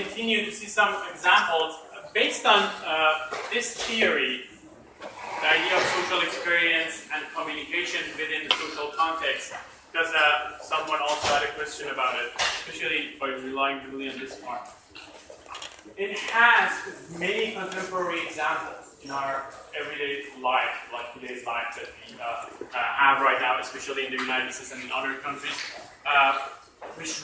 continue to see some examples based on this theory, the idea of social experience and communication within the social context, because someone also had a question about it, especially by relying really on this part. It has many contemporary examples in our everyday life, like today's life that we have right now, especially in the United States and in other countries, which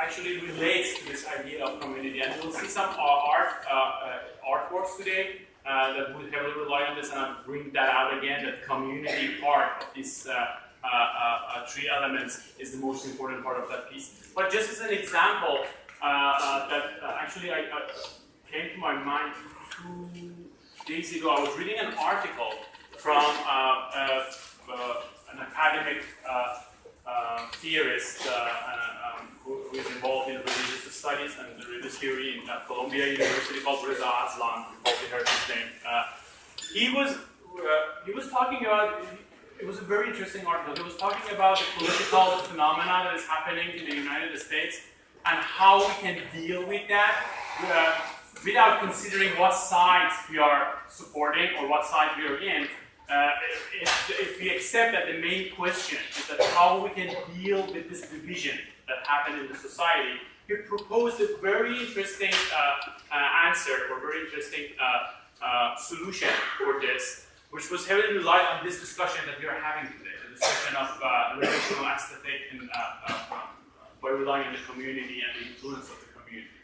actually relates to this idea of community. And we'll see some artworks today that would heavily rely on this, and I'll bring that out again, that community part of these three elements is the most important part of that piece. But just as an example, that actually I came to my mind 2 days ago. I was reading an article from an academic theorist who is involved in religious studies and religious theory in Columbia University, called Reza Aslan. You probably heard his name. He was talking about. It was a very interesting article. He was talking about the political phenomena that is happening in the United States and how we can deal with that without considering what sides we are supporting or what side we are in. If we accept that the main question is that how we can deal with this division that happened in the society, he proposed a very interesting answer or very interesting solution for this, which was heavily relied on this discussion that we are having today, the discussion of relational aesthetic and by relying on the community and the influence of the community.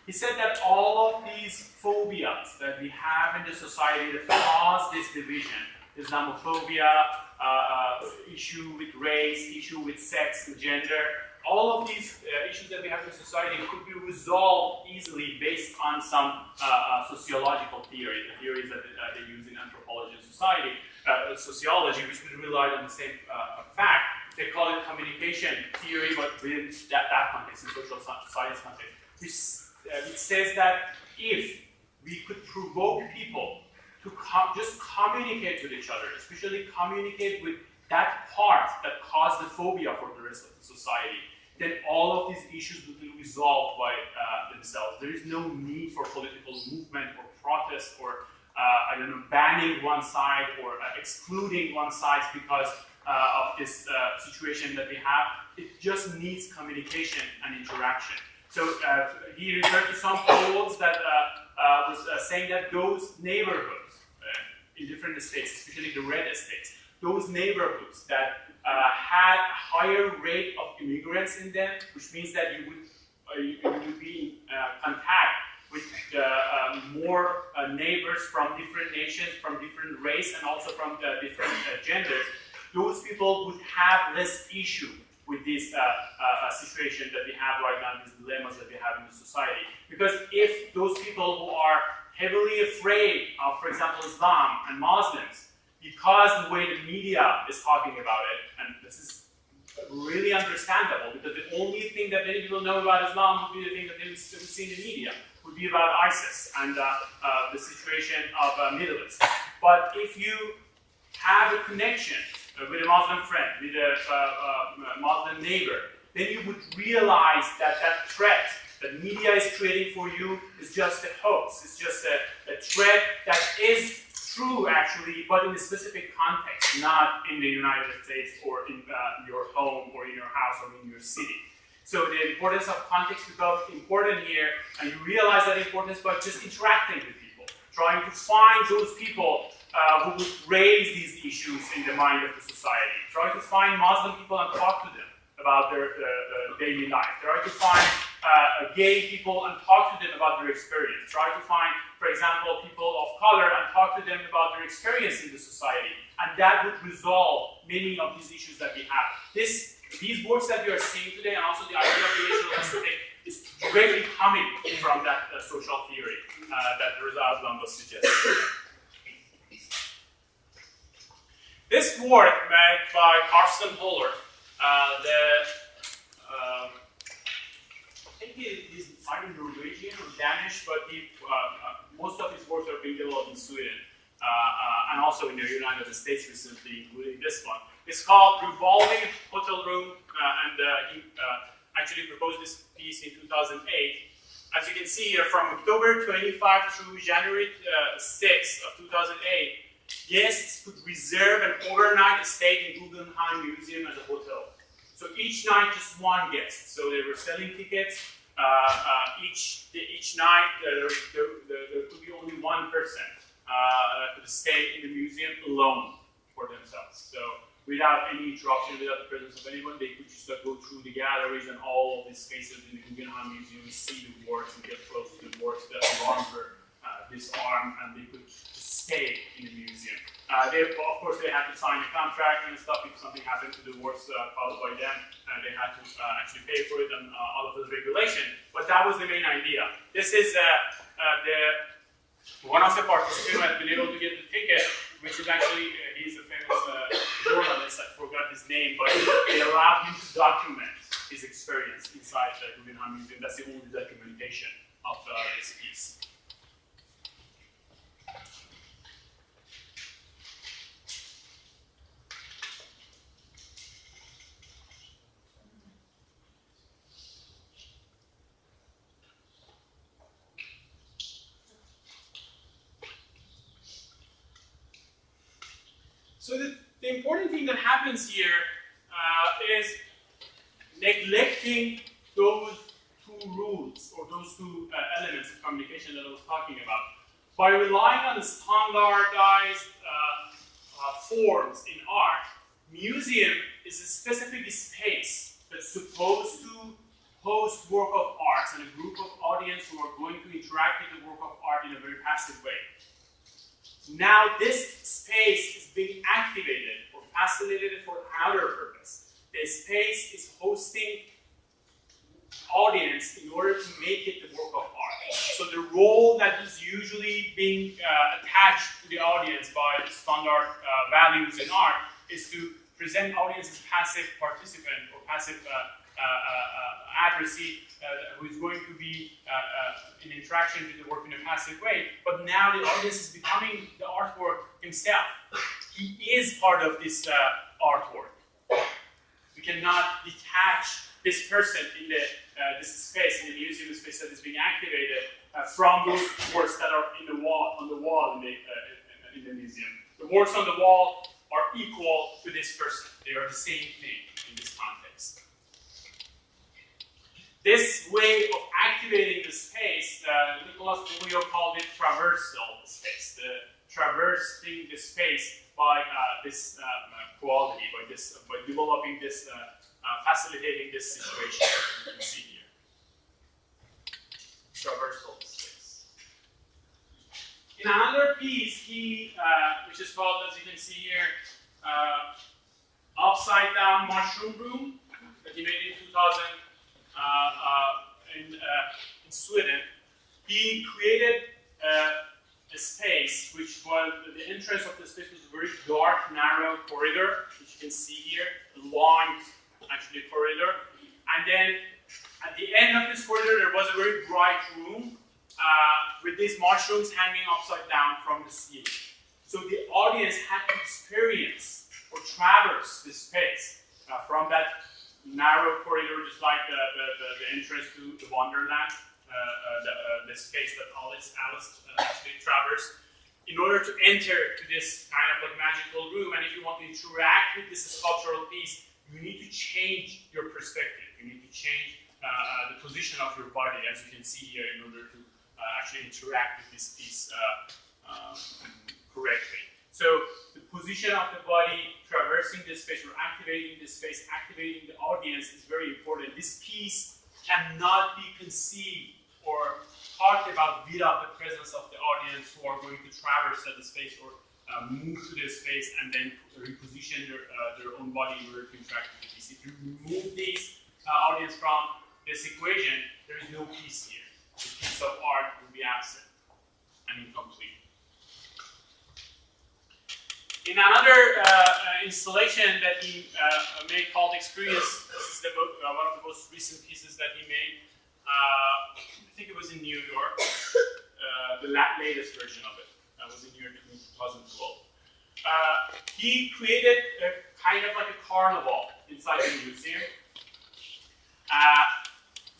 He said that all of these phobias that we have in the society that cause this division, Islamophobia, issue with race, issue with sex and gender, all of these issues that we have in society could be resolved easily based on some sociological theory, the theories that they use in anthropology and sociology, which we relied on the same fact. They call it communication theory, but within that context, in social science context, which says that if we could provoke people to just communicate with each other, especially communicate with that part that caused the phobia for the rest of the society, then all of these issues will be resolved by themselves. There is no need for political movement or protest or banning one side or excluding one side because of this situation that we have. It just needs communication and interaction. So he referred to some polls that was saying that those neighborhoods in different states, especially the red states, those neighborhoods that had a higher rate of immigrants in them, which means that you would be in contact with more neighbors from different nations, from different race, and also from different genders. Those people would have less issue with this situation that we have right now, these dilemmas that we have in the society. Because if those people who are heavily afraid of, for example, Islam and Muslims, because the way the media is talking about it, and this is really understandable, because the only thing that many people know about Islam would be the thing that they would see in the media, would be about ISIS and the situation of Middle East. But if you have a connection with a Muslim friend, with a Muslim neighbor, then you would realize that that threat that media is creating for you is just a hoax. It's just a threat that is true, actually, but in a specific context, not in the United States or in your home or in your house or in your city. So the importance of context becomes important here, and you realize that importance by just interacting with people, trying to find those people who would raise these issues in the mind of the society. Try to find Muslim people and talk to them about their daily life. Try to find gay people and talk to them about their experience. Try to find, for example, people of color and talk to them about their experience in the society. And that would resolve many of these issues that we have. These works that we are seeing today, and also the idea of relational aesthetic, is directly coming from that social theory that Reza Aslan was suggesting. This work made by Carsten Holler, I think he's either Norwegian or Danish, but most of his works are being developed in Sweden and also in the United States recently, including this one. It's called Revolving Hotel Room, and he actually proposed this piece in 2008. as you can see here, from October 25 through January 6 of 2008, guests could reserve an overnight stay in Guggenheim Museum as a hotel. So each night, just one guest. So they were selling tickets. Each night, there could be only one person that could stay in the museum alone for themselves. So without any interruption, without the presence of anyone, they could just go through the galleries and all of these spaces in the Guggenheim Museum, see the works and get close to the works. The alarms were disarmed, and they could just stay in the museum. Of course, they had to sign a contract and stuff. If something happened to the works caused by them, they had to actually pay for it and all of those regulations. But that was the main idea. This is one of the participants who had been able to get the ticket, which is actually, he's a famous journalist, I forgot his name, but they allowed him to document his experience inside the Guggenheim Museum. That's the only documentation of this piece. So the important thing that happens here is neglecting those two rules or those two elements of communication that I was talking about. By relying on the standardized forms in art, museum is a specific space that's supposed to host work of art and a group of audience who are going to interact with the work of art in a very passive way. Now this space is being activated or facilitated for another purpose. The space is hosting audience in order to make it the work of art. So the role that is usually being attached to the audience by standard values in art is to present audience as passive participant or passive addressee who is going to be in interaction with the work in a passive way, but now the audience is becoming the artwork himself. He is part of this artwork. We cannot detach this person in this space, in the museum space that is being activated from those works that are on the wall in the museum. The works on the wall are equal to this person. They are the same thing in this context. This way of activating the space, Nicolas Bourriot called it traversal space, traversing the space by this quality, by developing this, facilitating this situation. You can see here, traversal space. In another piece, which is called, as you can see here, upside down mushroom room that he made in 2000. In Sweden, he created a space which was, the entrance of the space was a very dark, narrow corridor, which you can see here, a long, actually, corridor. And then at the end of this corridor, there was a very bright room with these mushrooms hanging upside down from the ceiling. So the audience had to experience or traverse this space from that narrow corridor, just like the entrance to the Wonderland, the space that Alice actually traversed, in order to enter to this kind of like magical room. And if you want to interact with this sculptural piece, you need to change your perspective. You need to change the position of your body, as you can see here, in order to actually interact with this piece correctly. So the position of the body, traversing this space, or activating this space, activating the audience is very important. This piece cannot be conceived or talked about without the presence of the audience who are going to traverse the space or move to the space and then reposition their own body in order to interact with the piece. If you remove these audience from this equation, there is no piece here. The piece of art will be absent and incomplete. In another installation that he made called Experience, this is one of the most recent pieces that he made. I think it was in New York, the latest version of it. Was in New York in 2012. He created kind of like a carnival inside the museum.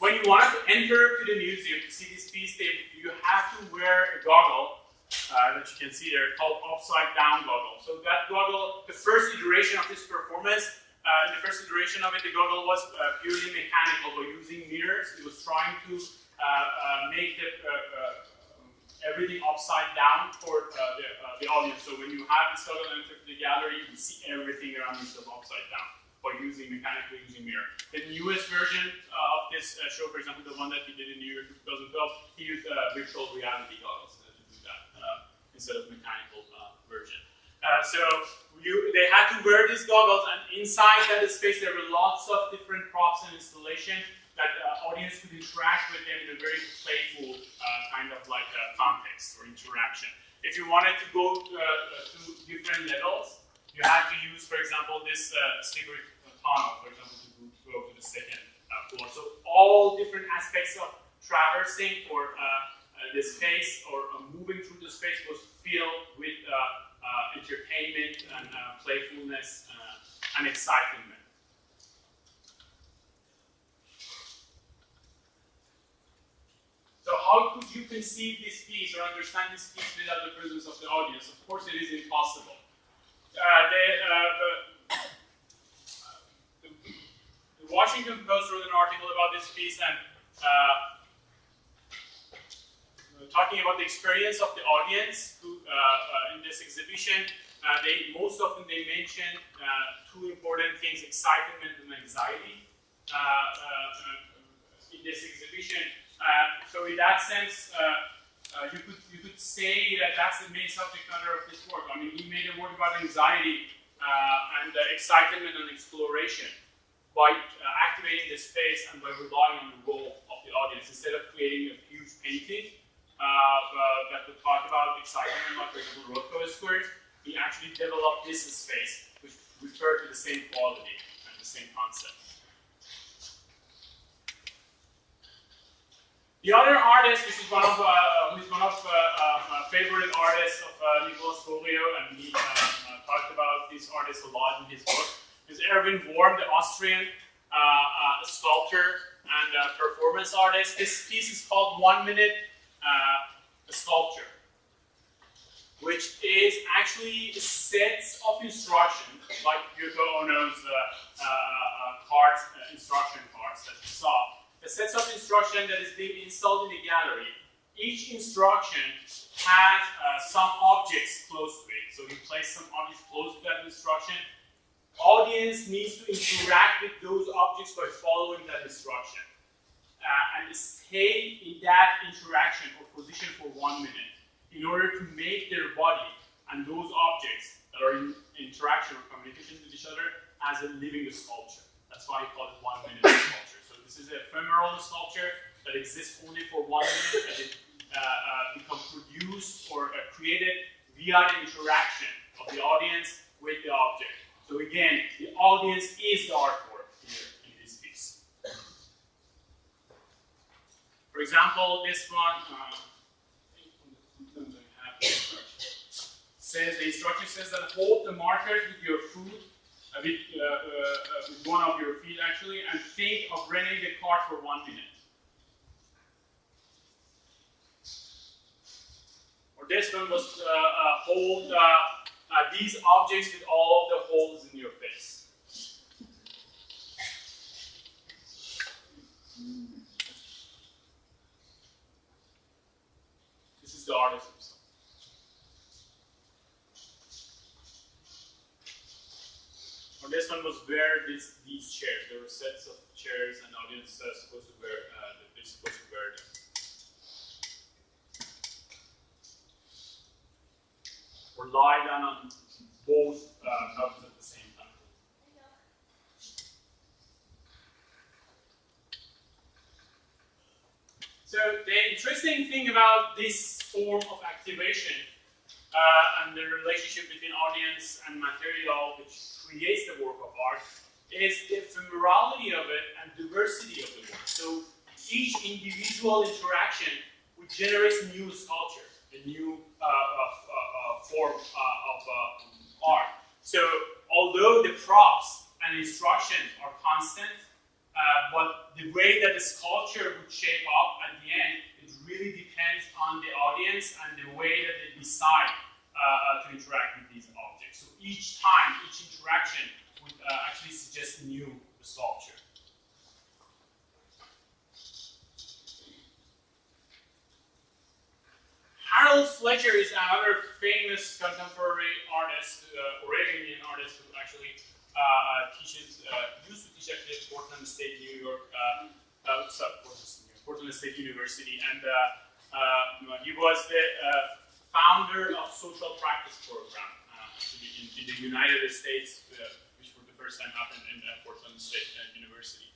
when you want to enter to the museum to see this piece, you have to wear a goggle that you can see there called upside down goggle. So that goggle, the first iteration of this performance, the first iteration of it, the goggle was purely mechanical by using mirrors. It was trying to make everything upside down for the audience. So when you have this goggle enter the gallery, you can see everything around yourself upside down by mechanically using mirror. The newest version of this show, for example, the one that he did in New York in 2012, he used virtual reality goggles to do that instead of mechanical version. They had to wear these goggles, and inside that space there were lots of different props and installation that audience could interact with them in a very playful kind of like context or interaction. If you wanted to go to different levels, you had to use, for example, this slippery tunnel, for example, to go to the second floor. So all different aspects of traversing or the space or moving through the space was filled with entertainment and playfulness and excitement. So how could you conceive this piece or understand this piece without the presence of the audience? Of course, it is impossible. The Washington Post wrote an article about this piece and talking about the experience of the audience who, in this exhibition. Most often they mention two important things: excitement and anxiety in this exhibition. So in that sense, you could say that that's the main subject matter of this work. I mean, he made a work about anxiety and excitement and exploration by activating the space and by relying on the role of the audience instead of creating a huge painting that would talk about excitement, like for example Rothko squares. He actually developed this space which referred to the same quality and the same concept. The other artist, which is one of my favorite artists of Nicolas Folio, and he talked about this artist a lot in his book, is Erwin Worm, the Austrian sculptor and performance artist. This piece is called 1 Minute Sculpture, which is actually sets of instructions, like Yoko Ono's cards, instruction cards that you saw. A set of instruction that is being installed in the gallery. Each instruction has some objects close to it. So you place some objects close to that instruction. Audience needs to interact with those objects by following that instruction. And stay in that interaction or position for 1 minute in order to make their body and those objects that are in interaction or communication with each other as a living sculpture. That's why we call it 1 minute sculpture. So this is an ephemeral sculpture that exists only for 1 minute, and it becomes produced or created via the interaction of the audience with the object. So again, the audience is the artwork here in this piece. For example, this one says the instruction says that hold the markers with your foot, with one of your feet actually, and think of running the card for 1 minute. Or this one was hold these objects with all the holes in your face. This is the artist himself. Or this one was wear these chairs. There were sets of chairs, and audience supposed to wear. They're supposed to wear them. Or lie down on both covers at the same time. So the interesting thing about this form of activation and the relationship between audience and material, which creates the work of art, is the ephemerality of it and diversity of the work. So each individual interaction would generate a new sculpture, a new form of art. So although the props and instructions are constant, but the way that the sculpture would shape up at the end, it really depends on the audience and the way that they decide to interact with these objects. So each time, each interaction would actually suggest a new sculpture. Harold Fletcher is another famous contemporary artist, Oregonian artist who actually used to teach at Portland State, New York, Portland State University, and he was the founder of social practice program in the United States, which for the first time happened in Portland State University.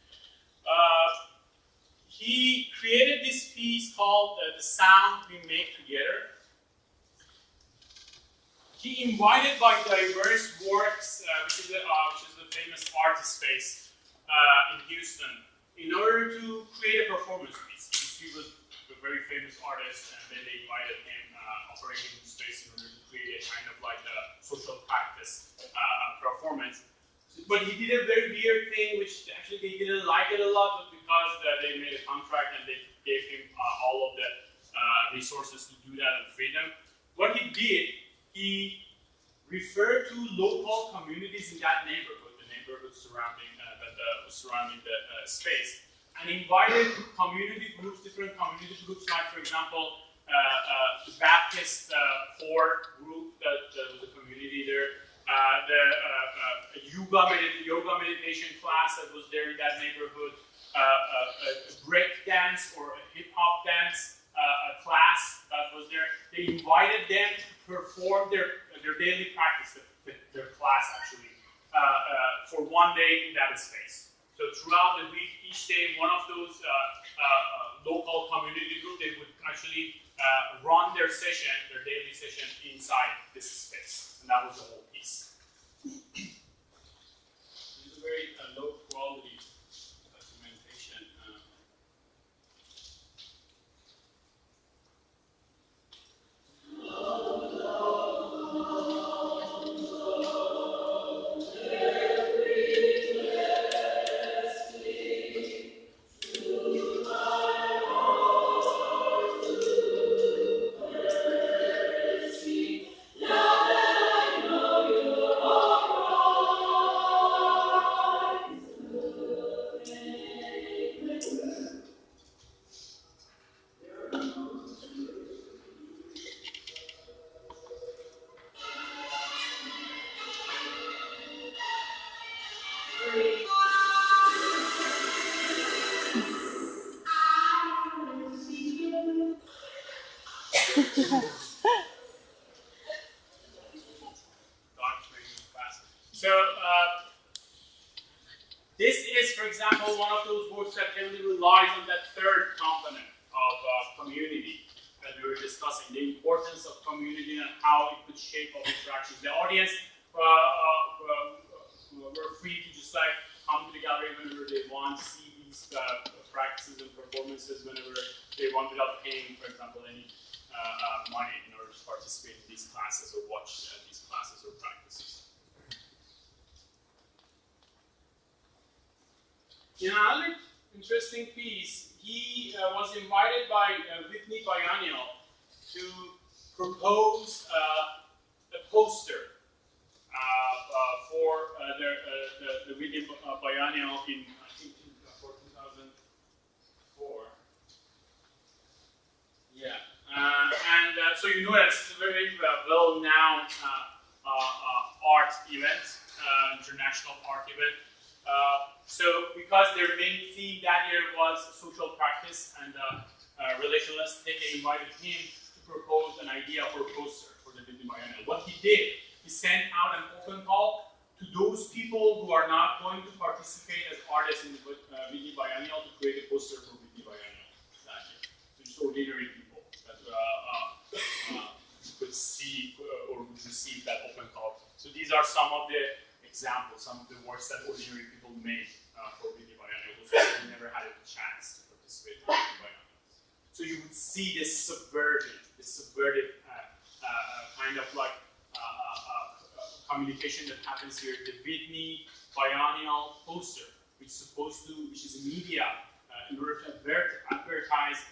He created this piece called The Sound We Make Together. He invited by diverse works, which is the famous art space in Houston, in order to create a performance piece. He was a very famous artist, and then they invited him operating the space in order to create a kind of like a social practice performance. But he did a very weird thing, which actually they didn't like it a lot, but because they made a contract and they gave him all of the resources to do that and freedom. What he did, he referred to local communities in that neighborhood, the neighborhood surrounding the space, and invited community groups, different community groups, like for example, the Baptist poor group that was a community there. The yoga meditation class that was there in that neighborhood, a break dance or a hip hop dance class that was there. They invited them to perform their daily practice, their class actually, for one day in that space. So throughout the week, each day, one of those local community groups, they would actually run their session, their daily session inside this space, and that was the whole piece. It's a very low quality documentation. So this is, for example, one of those books that heavily relies on that third component of community that we were discussing, the importance of community and how it could shape our interactions. The audience were free to just like come to the gallery whenever they want, see these practices and performances whenever they want without paying, for example, any money in order to participate in these classes or watch these classes or practices. In another interesting piece, he was invited by Whitney Biennial to propose a poster for the Whitney Biennial in, I think, for 2004. Yeah, so you know that it's a very well-known art event, international art event. So because their main theme that year was social practice and relationalistic, they invited him to propose an idea for a poster for the Whitney Biennial. What he did, he sent out an open call to those people who are not going to participate as artists in the Whitney Biennial to create a poster for Whitney Biennial that year. So just ordinary people that could see or would receive that open call. So these are some of the examples, some of the works that ordinary people made for Whitney Biennial, those who never had a chance to participate in Whitney Biennial. So you would see this subvertive kind of like communication that happens here. The Whitney Biennial poster which is supposed to, which is a media in order to advertise